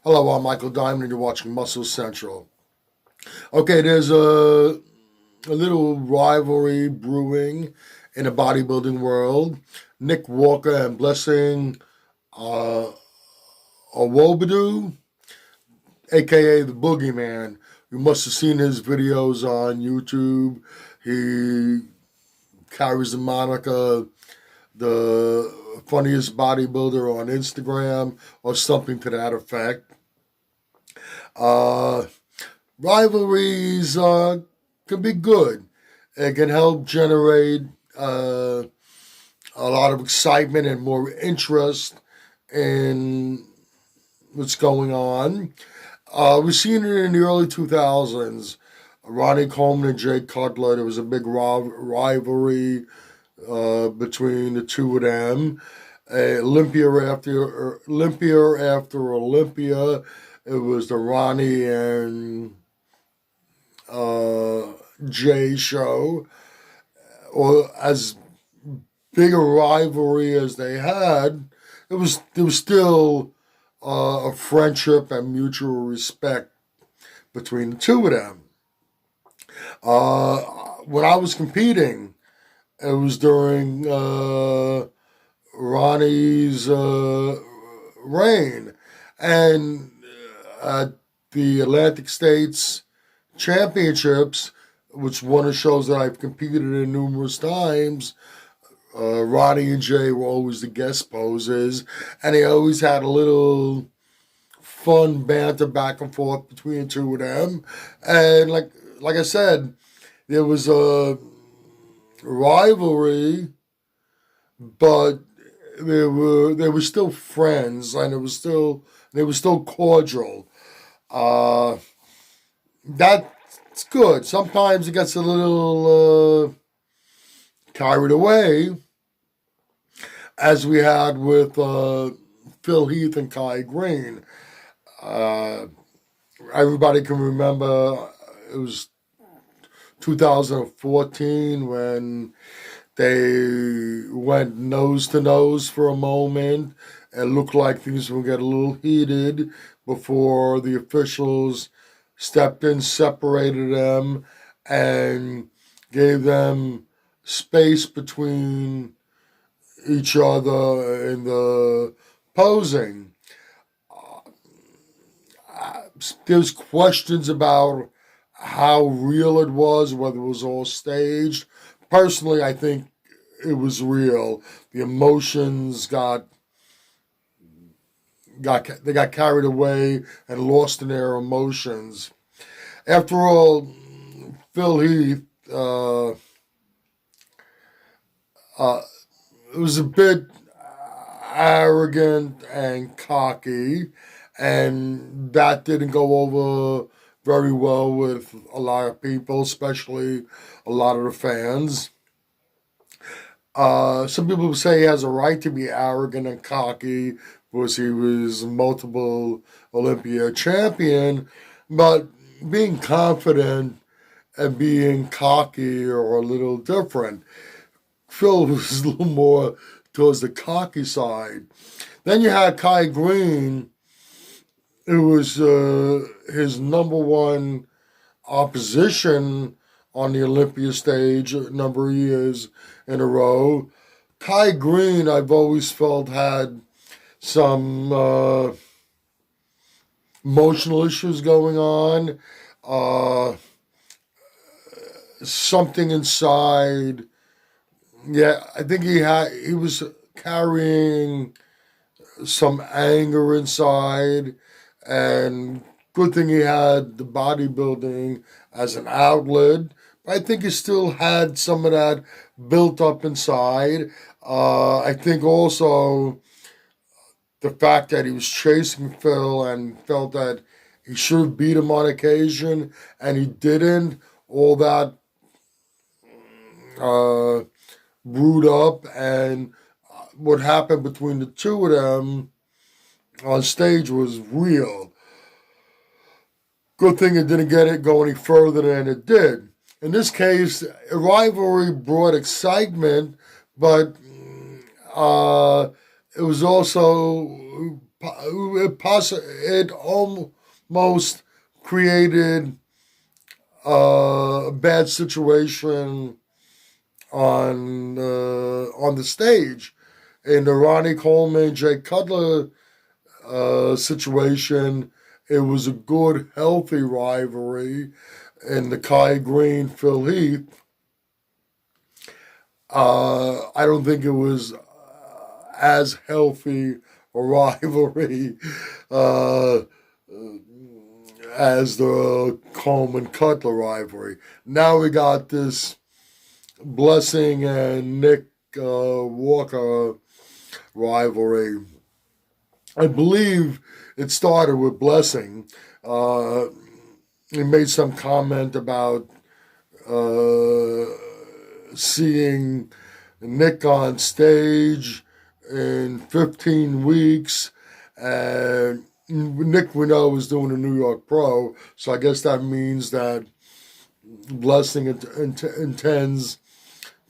Hello, I'm Michael Diamond, and you're watching Muscle Central. Okay, there's a little rivalry brewing in the bodybuilding world. Nick Walker and Blessing uh, Awodibu, aka the Boogeyman. You must have seen his videos on YouTube. He carries the moniker the funniest bodybuilder on Instagram or something to that effect. Uh, Rivalries can be good. It can help generate uh, a lot of excitement and more interest in what's going on. We've seen it in the early 2000s. Ronnie Coleman and Jay Cutler, there was a big rivalry between the two of them. Olympia, it was the Ronnie and uh, Jay show, or as big a rivalry as they had, there was still a friendship and mutual respect between the two of them. Uh, when I was competing, it was during Ronnie's reign, and at the Atlantic States Championships, which one of the shows that I've competed in numerous times. Ronnie and Jay were always the guest posers, and they always had a little fun banter back and forth between the two of them. And like I said, there was a rivalry, but they were still friends, and they were still cordial. Uh, that's good. Sometimes it gets a little carried away, as we had with Phil Heath and Kai Green. Uh, Everybody can remember it was 2014 when they went nose to nose for a moment. It looked like things would get a little heated before the officials stepped in, separated them, and gave them space between each other in the posing. There's questions about how real it was, whether it was all staged. Personally, I think it was real. The emotions got carried away and lost in their emotions. After all, Phil Heath uh, was a bit arrogant and cocky, and that didn't go over very well with a lot of people, especially a lot of the fans. Some people say he has a right to be arrogant and cocky because he was multiple Olympia champion, but being confident and being cocky are a little different. Phil was a little more towards the cocky side. Then you had Kai Green, who was his number one opposition on the Olympia stage a number of years in a row. Kai Green, I've always felt, had some emotional issues going on. Uh, Something inside. Yeah, I think he was carrying some anger inside, and good thing he had the bodybuilding as an outlet. I think he still had some of that built up inside. I think also the fact that he was chasing Phil and felt that he should have beat him on occasion and he didn't. All that uh, brewed up, and what happened between the two of them on stage was real. Good thing it didn't get it go any further than it did. In this case, a rivalry brought excitement, but it was also it almost created a bad situation on the stage. In the Ronnie Coleman, Jay Cutler situation, it was a good, healthy rivalry. In the Kai Green, Phil Heath, I don't think it was as healthy a rivalry uh, as the Coleman Cutler rivalry. Now we got this Blessing and Nick Walker rivalry. I believe it started with Blessing. He made some comment about uh, seeing Nick on stage in 15 weeks. And Nick, we know, was doing a New York Pro, so I guess that means that Blessing intends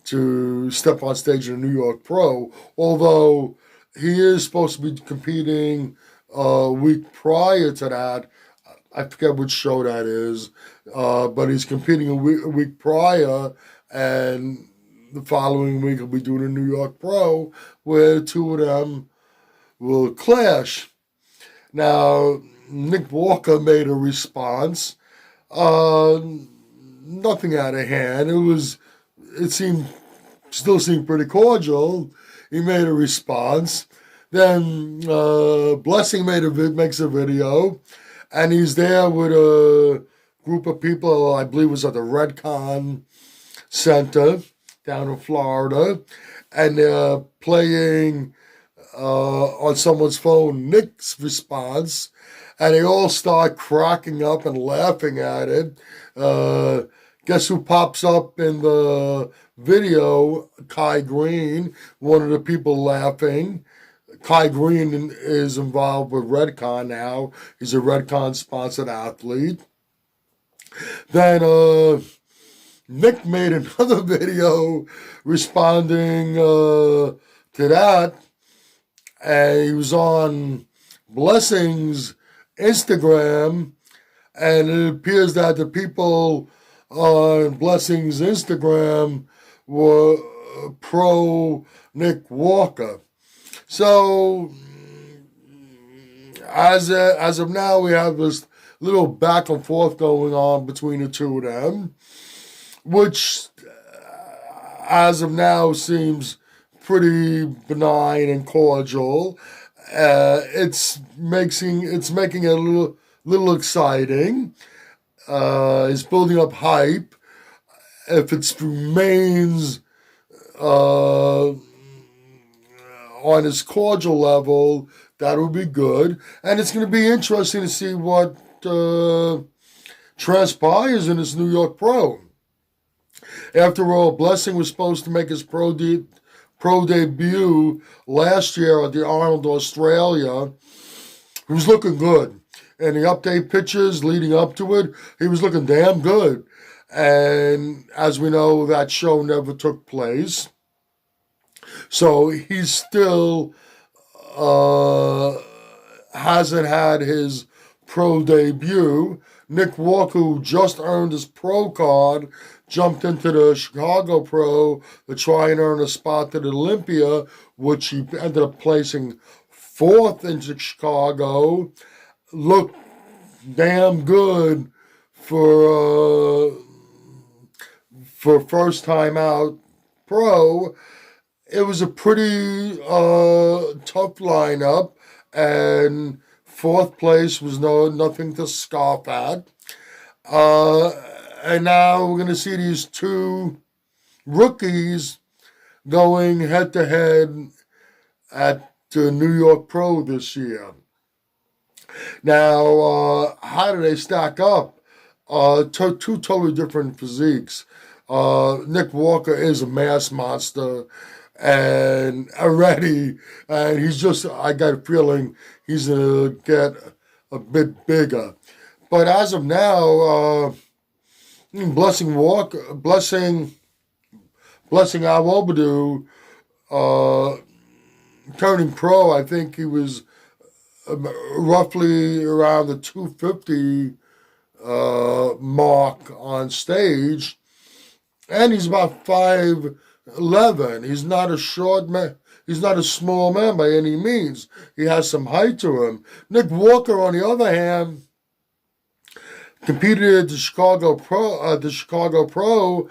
to step on stage in a New York Pro, although he is supposed to be competing a week prior to that. I forget which show that is, but he's competing a week prior, and the following week he'll be doing a New York Pro, where the two of them will clash. Now, Nick Walker made a response. Nothing out of hand. It still seemed pretty cordial. He made a response. Then Blessing makes a video, and he's there with a group of people. I believe it was at the Redcon Center down in Florida, and they're playing on someone's phone Nick's response, and they all start cracking up and laughing at it. Guess who pops up in the video? Kai Green, one of the people laughing. Kai Green is involved with Redcon now. He's a Redcon sponsored athlete. Then Nick made another video responding to that, and he was on Blessing's Instagram, and it appears that the people on Blessing's Instagram were pro Nick Walker. So as of now, we have this little back and forth going on between the two of them, which as of now seems pretty benign and cordial. It's making it a little exciting. It's building up hype. If it remains on its cordial level, that would be good. And it's going to be interesting to see what transpires in this New York Pro. After all, Blessing was supposed to make his pro debut last year at the Arnold Australia. He was looking good. And the update pictures leading up to it, he was looking damn good. And as we know, that show never took place. So he still hasn't had his pro debut. Nick Walker, who just earned his pro card, jumped into the Chicago Pro to try and earn a spot at Olympia, which he ended up placing fourth in Chicago. Looked damn good for first time out pro. It was a pretty tough lineup, and fourth place was nothing to scoff at. And now we're going to see these two rookies going head to head at the New York Pro this year. Now, how do they stack up? Two totally different physiques. Nick Walker is a mass monster, and he's just, I got a feeling he's going to get a bit bigger. But as of now, Blessing Awodibu, turning pro, I think he was roughly around the 250 mark on stage, and he's about 5'11". He's not a short man. He's not a small man by any means. He has some height to him. Nick Walker, on the other hand, competed at the Chicago Pro,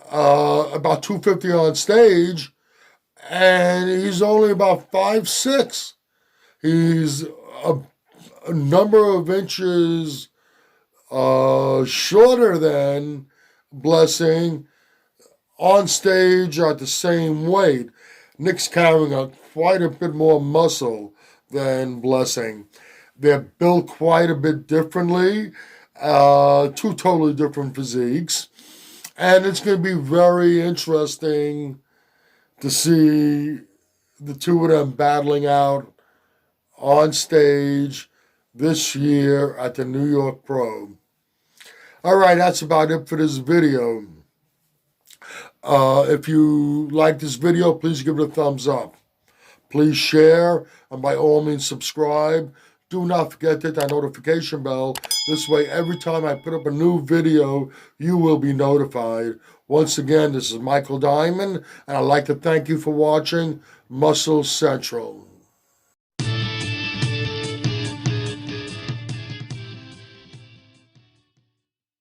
about 250 on stage, and he's only about 5'6". He's a number of inches shorter than Blessing. On stage at the same weight. Nick's carrying quite a bit more muscle than Blessing. They're built quite a bit differently, two totally different physiques, and it's going to be very interesting to see the two of them battling out on stage this year at the New York Pro. All right, that's about it for this video. If you like this video, please give it a thumbs up. Please share, and by all means subscribe. Do not forget to hit that notification bell. This way, every time I put up a new video, you will be notified. Once again, this is Michael Diamond, and I'd like to thank you for watching Muscle Central.